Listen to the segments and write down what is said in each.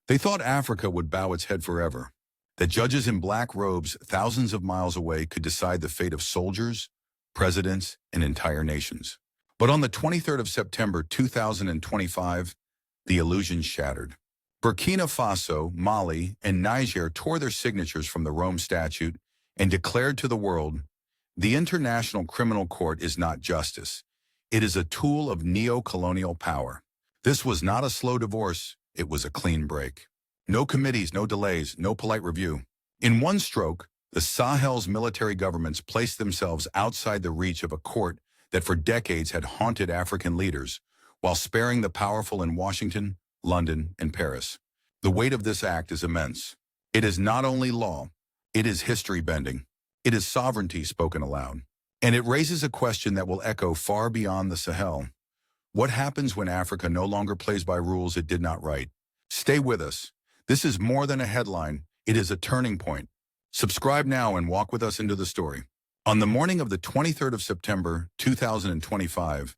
They thought Africa would bow its head forever, that judges in black robes thousands of miles away could decide the fate of soldiers, presidents, and entire nations. But on the 23rd of September 2025, the illusion shattered. Burkina Faso, Mali, and Niger tore their signatures from the Rome Statute and declared to the world, the International Criminal Court is not justice. It is a tool of neo-colonial power. This was not a slow divorce, it was a clean break. No committees, no delays, no polite review. In one stroke, the Sahel's military governments placed themselves outside the reach of a court that for decades had haunted African leaders, while sparing the powerful in Washington, London, and Paris. The weight of this act is immense. It is not only law, it is history bending. It is sovereignty spoken aloud. And it raises a question that will echo far beyond the Sahel. What happens when Africa no longer plays by rules it did not write? Stay with us. This is more than a headline, it is a turning point. Subscribe now and walk with us into the story. On the morning of the 23rd of September 2025,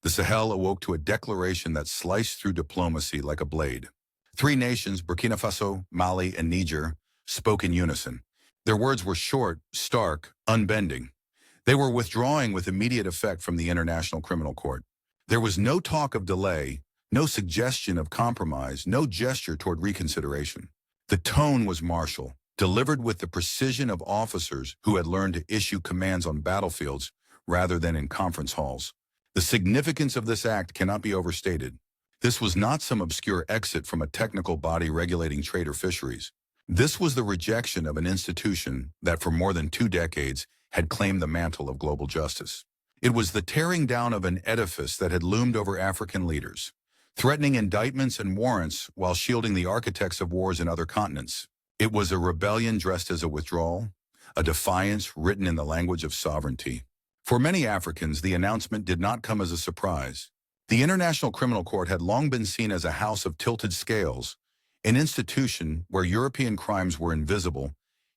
the Sahel awoke to a declaration that sliced through diplomacy like a blade. Three nations, Burkina Faso, Mali, and Niger, spoke in unison. Their words were short, stark, unbending. They were withdrawing with immediate effect from the International Criminal Court. There was no talk of delay, no suggestion of compromise, no gesture toward reconsideration. The tone was martial, delivered with the precision of officers who had learned to issue commands on battlefields rather than in conference halls. The significance of this act cannot be overstated. This was not some obscure exit from a technical body regulating trade or fisheries. This was the rejection of an institution that for more than 2 decades had claimed the mantle of global justice. It was the tearing down of an edifice that had loomed over African leaders, threatening indictments and warrants while shielding the architects of wars in other continents. It was a rebellion dressed as a withdrawal, a defiance written in the language of sovereignty. For many Africans, the announcement did not come as a surprise. The International Criminal Court had long been seen as a house of tilted scales, an institution where European crimes were invisible,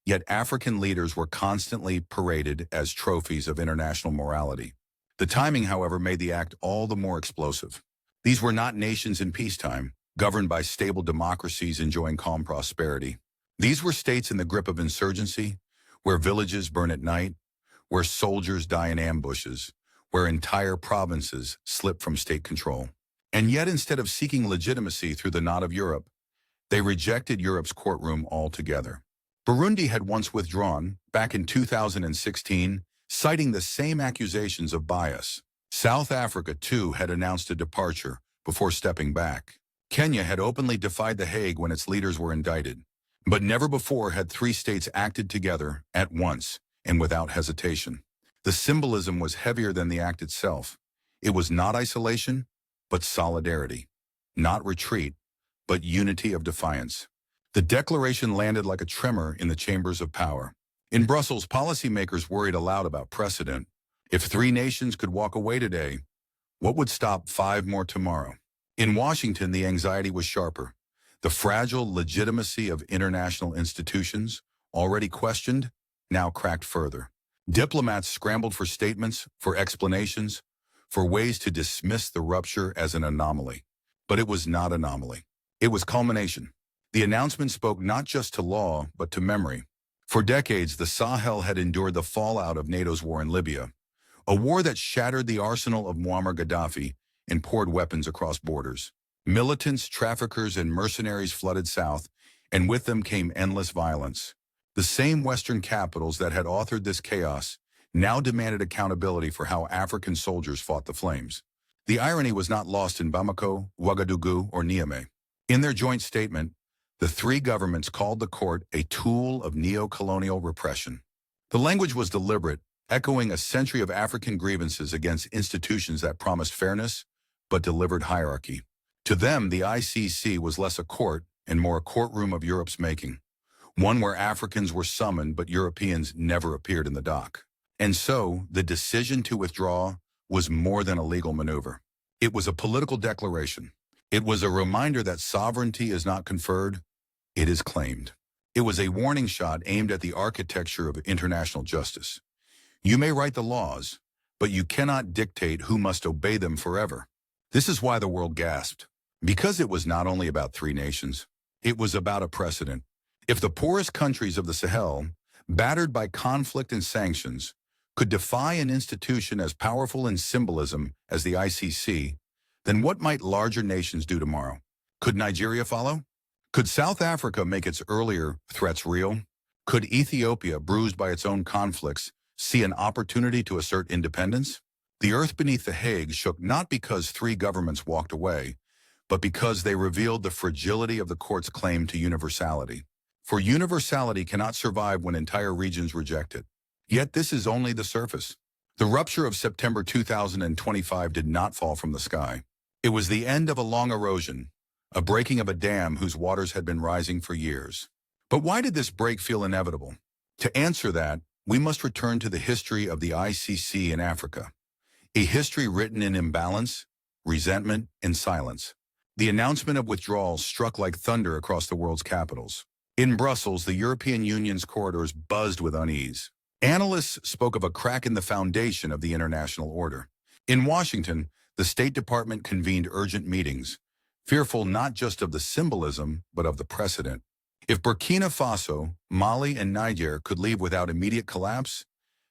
yet African leaders were constantly paraded as trophies of international morality. The timing, however, made the act all the more explosive. These were not nations in peacetime, governed by stable democracies enjoying calm prosperity. These were states in the grip of insurgency, where villages burn at night, where soldiers die in ambushes, where entire provinces slip from state control. And yet, instead of seeking legitimacy through the knot of Europe, they rejected Europe's courtroom altogether. Burundi had once withdrawn, back in 2016, citing the same accusations of bias. South Africa, too, had announced a departure before stepping back. Kenya had openly defied the Hague when its leaders were indicted. But never before had 3 states acted together at once and without hesitation. The symbolism was heavier than the act itself. It was not isolation, but solidarity. Not retreat, but unity of defiance. The declaration landed like a tremor in the chambers of power. In Brussels, policymakers worried aloud about precedent. If 3 nations could walk away today, what would stop 5 more tomorrow? In Washington, the anxiety was sharper. The fragile legitimacy of international institutions, already questioned, now cracked further. Diplomats scrambled for statements, for explanations, for ways to dismiss the rupture as an anomaly. But it was not anomaly. It was culmination. The announcement spoke not just to law, but to memory. For decades, the Sahel had endured the fallout of NATO's war in Libya, a war that shattered the arsenal of Muammar Gaddafi and poured weapons across borders. Militants, traffickers, and mercenaries flooded south, and with them came endless violence. The same Western capitals that had authored this chaos now demanded accountability for how African soldiers fought the flames. The irony was not lost in Bamako, Ouagadougou, or Niamey. In their joint statement, the 3 governments called the court a tool of neo-colonial repression. The language was deliberate, echoing a century of African grievances against institutions that promised fairness but delivered hierarchy. To them, the ICC was less a court and more a courtroom of Europe's making, one where Africans were summoned but Europeans never appeared in the dock. And so, the decision to withdraw was more than a legal maneuver. It was a political declaration. It was a reminder that sovereignty is not conferred, it is claimed. It was a warning shot aimed at the architecture of international justice. You may write the laws, but you cannot dictate who must obey them forever. This is why the world gasped. Because it was not only about 3 nations, It was about a precedent. If the poorest countries of the Sahel, battered by conflict and sanctions, could defy an institution as powerful in symbolism as the ICC, then what might larger nations do tomorrow? Could Nigeria follow? Could South Africa make its earlier threats real? Could Ethiopia, bruised by its own conflicts, see an opportunity to assert independence? The earth beneath the Hague shook not because three governments walked away, but because they revealed the fragility of the court's claim to universality. For universality cannot survive when entire regions reject it. Yet this is only the surface. The rupture of September 2025 did not fall from the sky. It was the end of a long erosion, a breaking of a dam whose waters had been rising for years. But why did this break feel inevitable? To answer that, we must return to the history of the ICC in Africa. A history written in imbalance, resentment, and silence. The announcement of withdrawal struck like thunder across the world's capitals. In Brussels, the European Union's corridors buzzed with unease. Analysts spoke of a crack in the foundation of the international order. In Washington, the State Department convened urgent meetings, fearful not just of the symbolism, but of the precedent. If Burkina Faso, Mali, and Niger could leave without immediate collapse,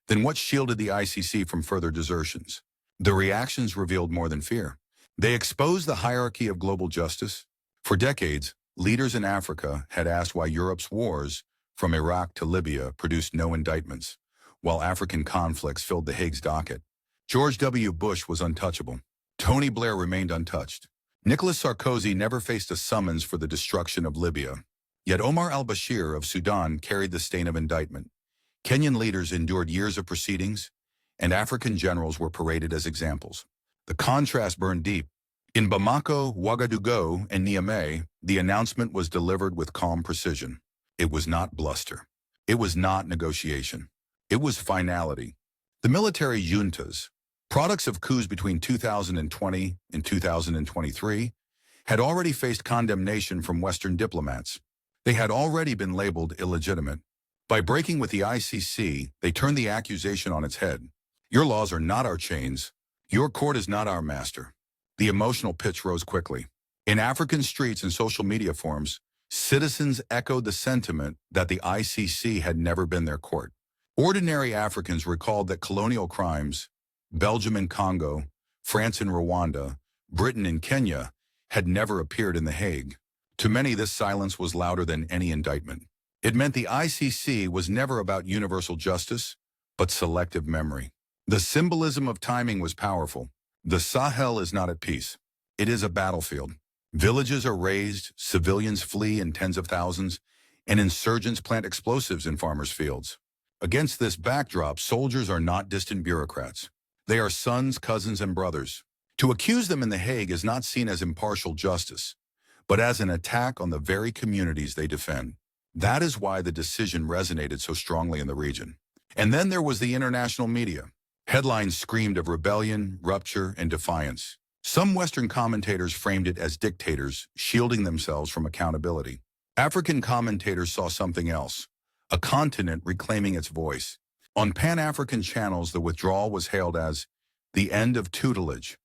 then what shielded the ICC from further desertions? The reactions revealed more than fear. They exposed the hierarchy of global justice. For decades, leaders in Africa had asked why Europe's wars, from Iraq to Libya, produced no indictments, while African conflicts filled the Hague's docket. George W. Bush was untouchable. Tony Blair remained untouched. Nicolas Sarkozy never faced a summons for the destruction of Libya. Yet Omar al-Bashir of Sudan carried the stain of indictment. Kenyan leaders endured years of proceedings, and African generals were paraded as examples. The contrast burned deep. In Bamako, Ouagadougou, and Niamey, the announcement was delivered with calm precision. It was not bluster. It was not negotiation. It was finality. The military juntas, products of coups between 2020 and 2023, had already faced condemnation from Western diplomats. They had already been labeled illegitimate. By breaking with the ICC, they turned the accusation on its head. Your laws are not our chains. Your court is not our master. The emotional pitch rose quickly. In African streets and social media forums, citizens echoed the sentiment that the ICC had never been their court. Ordinary Africans recalled that colonial crimes, Belgium and Congo, France and Rwanda, Britain and Kenya, had never appeared in The Hague. To many, this silence was louder than any indictment. It meant the ICC was never about universal justice, but selective memory. The symbolism of timing was powerful. The Sahel is not at peace. It is a battlefield. Villages are razed, civilians flee in tens of thousands, and insurgents plant explosives in farmers' fields. Against this backdrop, soldiers are not distant bureaucrats. They are sons, cousins, and brothers. To accuse them in The Hague is not seen as impartial justice, but as an attack on the very communities they defend. That is why the decision resonated so strongly in the region. And then there was the international media. Headlines screamed of rebellion, rupture, and defiance. Some Western commentators framed it as dictators, shielding themselves from accountability. African commentators saw something else, a continent reclaiming its voice. On Pan-African channels, the withdrawal was hailed as the end of tutelage,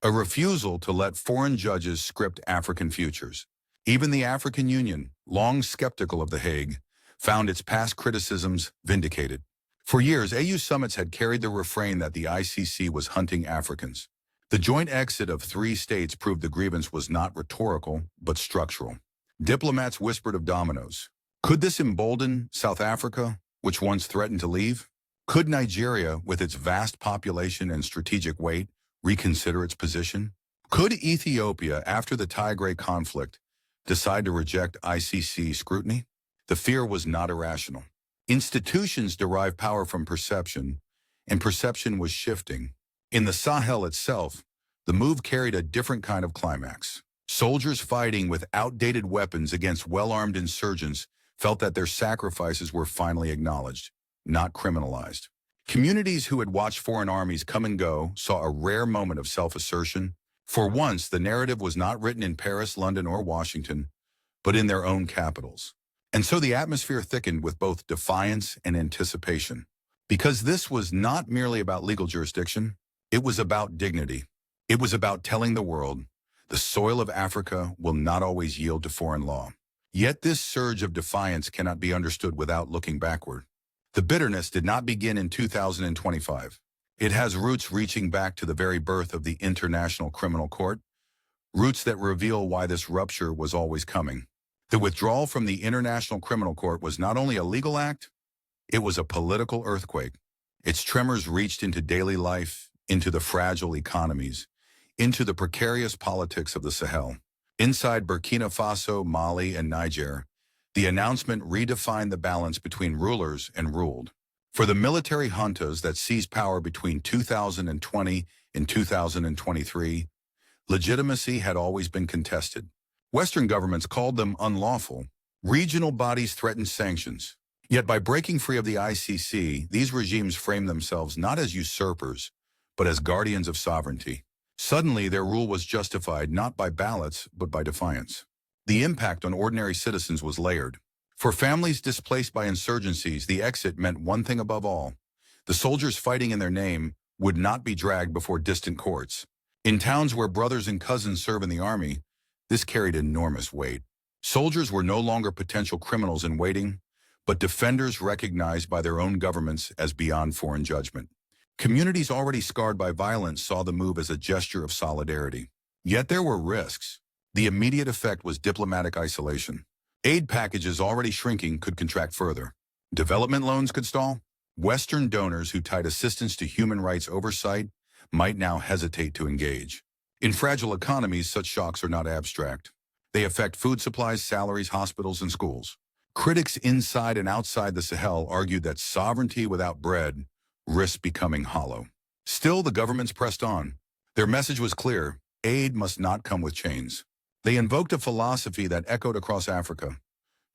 a refusal to let foreign judges script African futures. Even the African Union, long skeptical of The Hague, found its past criticisms vindicated. For years, AU summits had carried the refrain that the ICC was hunting Africans. The joint exit of 3 states proved the grievance was not rhetorical, but structural. Diplomats whispered of dominoes. Could this embolden South Africa, which once threatened to leave? Could Nigeria, with its vast population and strategic weight, reconsider its position? Could Ethiopia, after the Tigray conflict, decide to reject ICC scrutiny? The fear was not irrational. Institutions derive power from perception, and perception was shifting. In the Sahel itself, the move carried a different kind of climax. Soldiers fighting with outdated weapons against well-armed insurgents felt that their sacrifices were finally acknowledged, not criminalized. Communities who had watched foreign armies come and go saw a rare moment of self-assertion. For once, the narrative was not written in Paris, London, or Washington, but in their own capitals. And so the atmosphere thickened with both defiance and anticipation. Because this was not merely about legal jurisdiction, it was about dignity. It was about telling the world, the soil of Africa will not always yield to foreign law. Yet this surge of defiance cannot be understood without looking backward. The bitterness did not begin in 2025. It has roots reaching back to the very birth of the International Criminal Court, roots that reveal why this rupture was always coming. The withdrawal from the International Criminal Court was not only a legal act, it was a political earthquake. Its tremors reached into daily life, into the fragile economies, into the precarious politics of the Sahel. Inside Burkina Faso, Mali, and Niger, the announcement redefined the balance between rulers and ruled. For the military juntas that seized power between 2020 and 2023, legitimacy had always been contested. Western governments called them unlawful. Regional bodies threatened sanctions. Yet by breaking free of the ICC, these regimes framed themselves not as usurpers, but as guardians of sovereignty. Suddenly, their rule was justified not by ballots, but by defiance. The impact on ordinary citizens was layered. For families displaced by insurgencies, the exit meant one thing above all. The soldiers fighting in their name would not be dragged before distant courts. In towns where brothers and cousins serve in the army, this carried enormous weight. Soldiers were no longer potential criminals in waiting, but defenders recognized by their own governments as beyond foreign judgment. Communities already scarred by violence saw the move as a gesture of solidarity. Yet there were risks. The immediate effect was diplomatic isolation. Aid packages already shrinking could contract further. Development loans could stall. Western donors who tied assistance to human rights oversight might now hesitate to engage. In fragile economies, such shocks are not abstract. They affect food supplies, salaries, hospitals, and schools. Critics inside and outside the Sahel argued that sovereignty without bread risked becoming hollow. Still, the governments pressed on. Their message was clear: aid must not come with chains. They invoked a philosophy that echoed across Africa: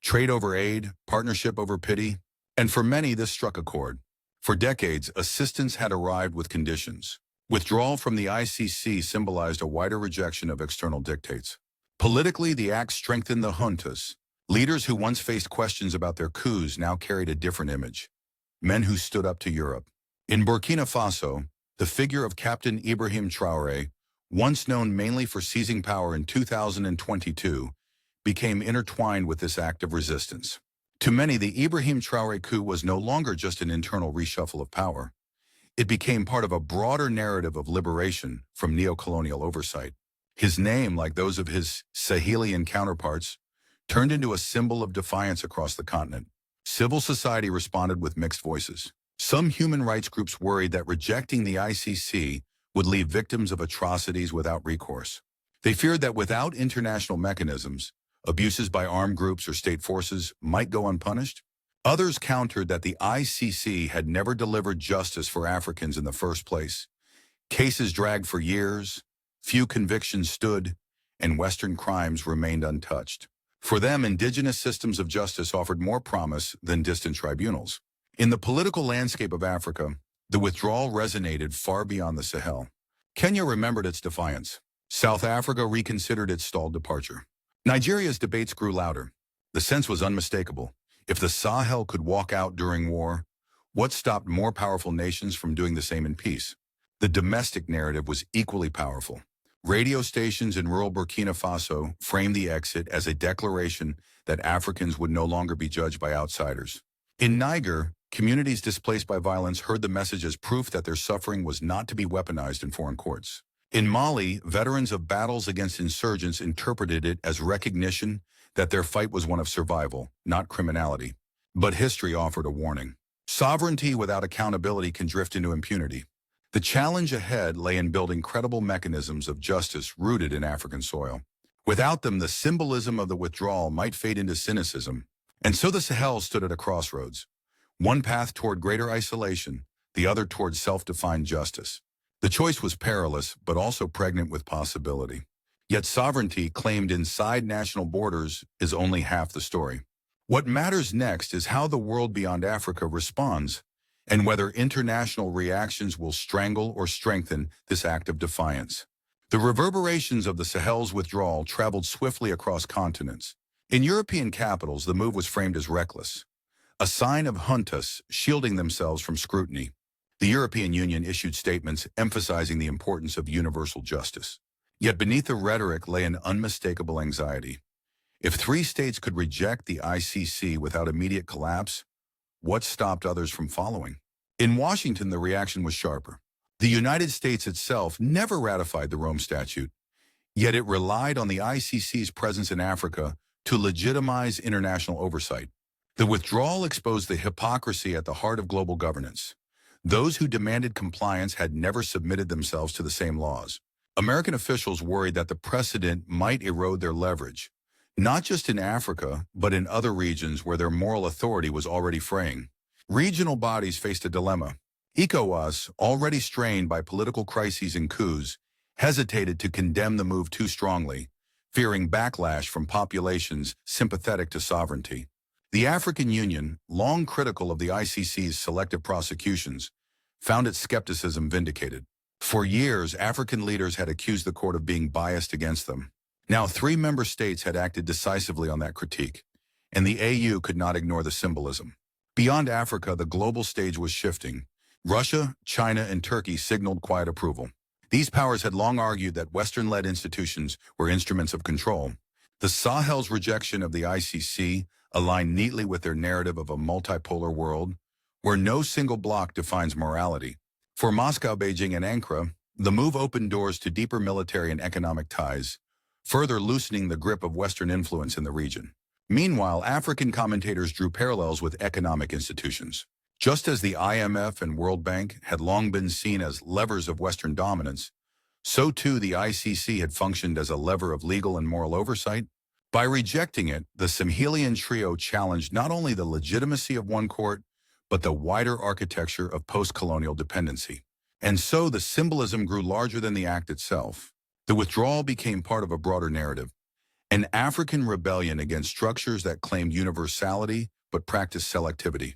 trade over aid, partnership over pity, and for many this struck a chord. For decades, assistance had arrived with conditions. Withdrawal from the ICC symbolized a wider rejection of external dictates. Politically, the act strengthened the juntas. Leaders who once faced questions about their coups now carried a different image: men who stood up to Europe. In Burkina Faso, the figure of Captain Ibrahim Traoré, once known mainly for seizing power in 2022, became intertwined with this act of resistance. To many, the Ibrahim Traoré coup was no longer just an internal reshuffle of power. It became part of a broader narrative of liberation from neo-colonial oversight. His name, like those of his Sahelian counterparts, turned into a symbol of defiance across the continent. Civil society responded with mixed voices. Some human rights groups worried that rejecting the ICC would leave victims of atrocities without recourse. They feared that without international mechanisms, abuses by armed groups or state forces might go unpunished. Others countered that the ICC had never delivered justice for Africans in the first place. Cases dragged for years, few convictions stood, and Western crimes remained untouched. For them, indigenous systems of justice offered more promise than distant tribunals. In the political landscape of Africa, the withdrawal resonated far beyond the Sahel. Kenya remembered its defiance. South Africa reconsidered its stalled departure. Nigeria's debates grew louder. The sense was unmistakable. If the Sahel could walk out during war, what stopped more powerful nations from doing the same in peace? The domestic narrative was equally powerful. Radio stations in rural Burkina Faso framed the exit as a declaration that Africans would no longer be judged by outsiders. In Niger, communities displaced by violence heard the message as proof that their suffering was not to be weaponized in foreign courts. In Mali, veterans of battles against insurgents interpreted it as recognition that their fight was one of survival, not criminality. But history offered a warning. Sovereignty without accountability can drift into impunity. The challenge ahead lay in building credible mechanisms of justice rooted in African soil. Without them, the symbolism of the withdrawal might fade into cynicism. And so the Sahel stood at a crossroads. One path toward greater isolation, the other toward self-defined justice. The choice was perilous, but also pregnant with possibility. Yet sovereignty claimed inside national borders is only half the story. What matters next is how the world beyond Africa responds, and whether international reactions will strangle or strengthen this act of defiance. The reverberations of the Sahel's withdrawal traveled swiftly across continents. In European capitals, the move was framed as reckless, a sign of juntas shielding themselves from scrutiny. The European Union issued statements emphasizing the importance of universal justice. Yet beneath the rhetoric lay an unmistakable anxiety. If 3 states could reject the ICC without immediate collapse, what stopped others from following? In Washington, the reaction was sharper. The United States itself never ratified the Rome Statute, yet it relied on the ICC's presence in Africa to legitimize international oversight. The withdrawal exposed the hypocrisy at the heart of global governance. Those who demanded compliance had never submitted themselves to the same laws. American officials worried that the precedent might erode their leverage, not just in Africa, but in other regions where their moral authority was already fraying. Regional bodies faced a dilemma. ECOWAS, already strained by political crises and coups, hesitated to condemn the move too strongly, fearing backlash from populations sympathetic to sovereignty. The African Union, long critical of the ICC's selective prosecutions, found its skepticism vindicated. For years, African leaders had accused the court of being biased against them. Now, 3 member states had acted decisively on that critique, and the AU could not ignore the symbolism. Beyond Africa, the global stage was shifting. Russia, China, and Turkey signaled quiet approval. These powers had long argued that Western-led institutions were instruments of control. The Sahel's rejection of the ICC aligned neatly with their narrative of a multipolar world, where no single bloc defines morality. For Moscow, Beijing, and Ankara, the move opened doors to deeper military and economic ties, further loosening the grip of Western influence in the region. Meanwhile, African commentators drew parallels with economic institutions. Just as the IMF and World Bank had long been seen as levers of Western dominance, so too the ICC had functioned as a lever of legal and moral oversight. By rejecting it, the Sahelian Trio challenged not only the legitimacy of one court, but the wider architecture of post-colonial dependency. And so the symbolism grew larger than the act itself. The withdrawal became part of a broader narrative, an African rebellion against structures that claimed universality but practiced selectivity.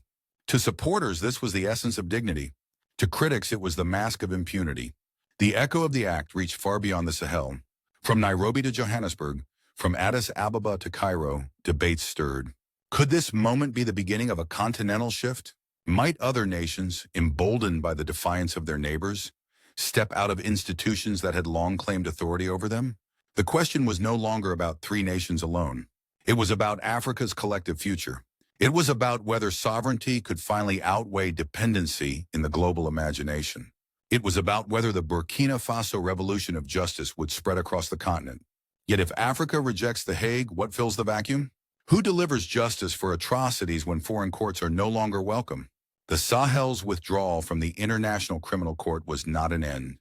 To supporters, this was the essence of dignity. To critics, it was the mask of impunity. The echo of the act reached far beyond the Sahel. From Nairobi to Johannesburg, from Addis Ababa to Cairo, debates stirred. Could this moment be the beginning of a continental shift? Might other nations, emboldened by the defiance of their neighbors, step out of institutions that had long claimed authority over them? The question was no longer about 3 nations alone. It was about Africa's collective future. It was about whether sovereignty could finally outweigh dependency in the global imagination. It was about whether the Burkina Faso revolution of justice would spread across the continent. Yet if Africa rejects the Hague, what fills the vacuum? Who delivers justice for atrocities when foreign courts are no longer welcome? The Sahel's withdrawal from the International Criminal Court was not an end.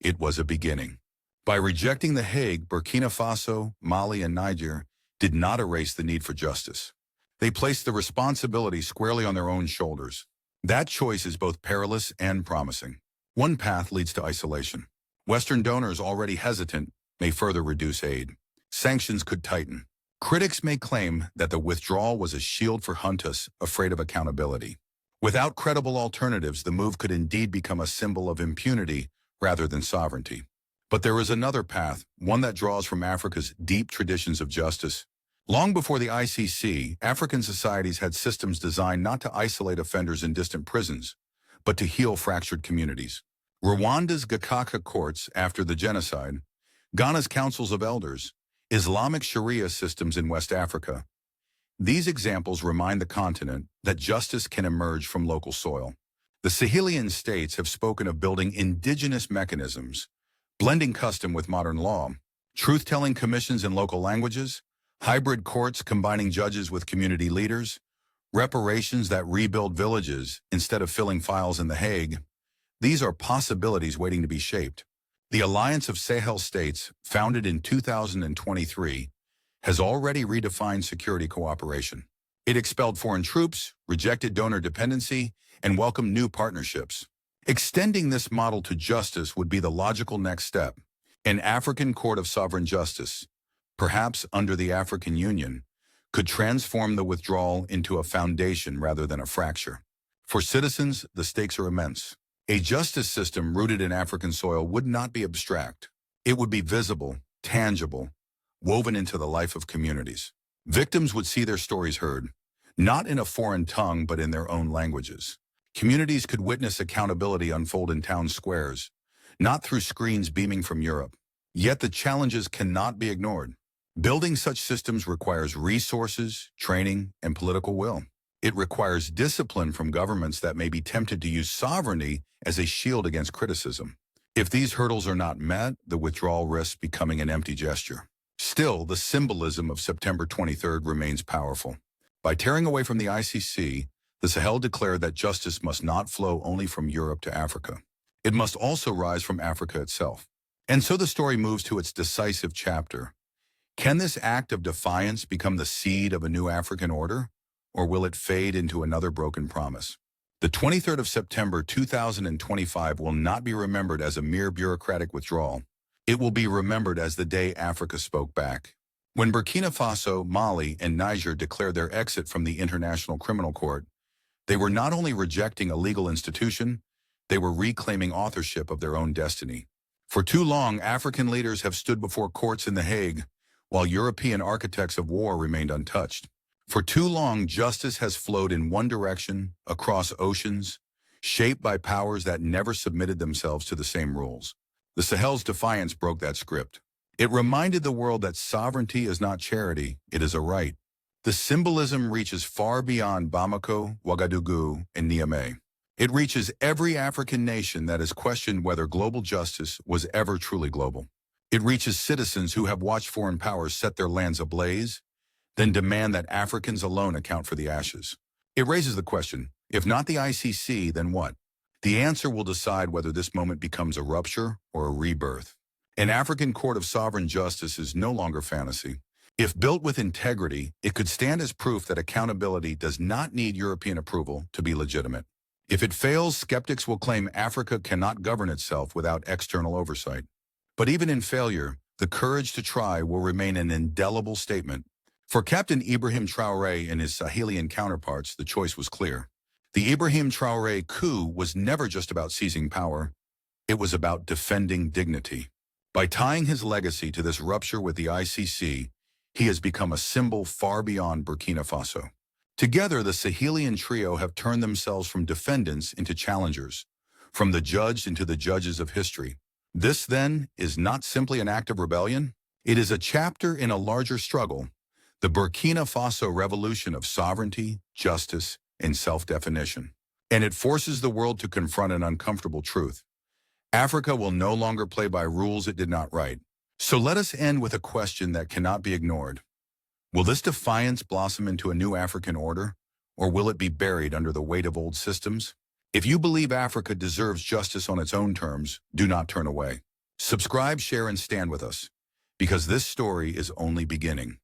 It was a beginning. By rejecting the Hague, Burkina Faso, Mali, and Niger did not erase the need for justice. They placed the responsibility squarely on their own shoulders. That choice is both perilous and promising. One path leads to isolation. Western donors, already hesitant, may further reduce aid. Sanctions could tighten. Critics may claim that the withdrawal was a shield for juntas afraid of accountability. Without credible alternatives, the move could indeed become a symbol of impunity rather than sovereignty. But there is another path, one that draws from Africa's deep traditions of justice. Long before the ICC, African societies had systems designed not to isolate offenders in distant prisons, but to heal fractured communities. Rwanda's Gacaca courts after the genocide, Ghana's councils of elders, Islamic Sharia systems in West Africa. These examples remind the continent that justice can emerge from local soil. The Sahelian states have spoken of building indigenous mechanisms, blending custom with modern law, truth-telling commissions in local languages, hybrid courts combining judges with community leaders, reparations that rebuild villages instead of filling files in The Hague. These are possibilities waiting to be shaped. The Alliance of Sahel States, founded in 2023, has already redefined security cooperation. It expelled foreign troops, rejected donor dependency, and welcomed new partnerships. Extending this model to justice would be the logical next step. An African Court of Sovereign Justice, perhaps under the African Union, could transform the withdrawal into a foundation rather than a fracture. For citizens, the stakes are immense. A justice system rooted in African soil would not be abstract. It would be visible, tangible, woven into the life of communities. Victims would see their stories heard, not in a foreign tongue but in their own languages. Communities could witness accountability unfold in town squares, not through screens beaming from Europe. Yet the challenges cannot be ignored. Building such systems requires resources, training, and political will. It requires discipline from governments that may be tempted to use sovereignty as a shield against criticism. If these hurdles are not met, the withdrawal risks becoming an empty gesture. Still, the symbolism of September 23rd remains powerful. By tearing away from the ICC, the Sahel declared that justice must not flow only from Europe to Africa. It must also rise from Africa itself. And so the story moves to its decisive chapter. Can this act of defiance become the seed of a new African order, or will it fade into another broken promise? The 23rd of September 2025 will not be remembered as a mere bureaucratic withdrawal. It will be remembered as the day Africa spoke back. When Burkina Faso, Mali, and Niger declared their exit from the International Criminal Court, they were not only rejecting a legal institution, they were reclaiming authorship of their own destiny. For too long, African leaders have stood before courts in The Hague, while European architects of war remained untouched. For too long, justice has flowed in one direction, across oceans, shaped by powers that never submitted themselves to the same rules. The Sahel's defiance broke that script. It reminded the world that sovereignty is not charity, it is a right. The symbolism reaches far beyond Bamako, Ouagadougou, and Niamey. It reaches every African nation that has questioned whether global justice was ever truly global. It reaches citizens who have watched foreign powers set their lands ablaze, then demand that Africans alone account for the ashes. It raises the question, if not the ICC, then what? The answer will decide whether this moment becomes a rupture or a rebirth. An African court of sovereign justice is no longer fantasy. If built with integrity, it could stand as proof that accountability does not need European approval to be legitimate. If it fails, skeptics will claim Africa cannot govern itself without external oversight. But even in failure, the courage to try will remain an indelible statement. For Captain Ibrahim Traoré and his Sahelian counterparts, the choice was clear. The Ibrahim Traoré coup was never just about seizing power. It was about defending dignity. By tying his legacy to this rupture with the ICC, he has become a symbol far beyond Burkina Faso. Together, the Sahelian trio have turned themselves from defendants into challengers, from the judged into the judges of history. This, then, is not simply an act of rebellion. It is a chapter in a larger struggle, the Burkina Faso revolution of sovereignty, justice, and self-definition. And it forces the world to confront an uncomfortable truth. Africa will no longer play by rules it did not write. So let us end with a question that cannot be ignored. Will this defiance blossom into a new African order, or will it be buried under the weight of old systems? If you believe Africa deserves justice on its own terms, do not turn away. Subscribe, share, and stand with us, because this story is only beginning.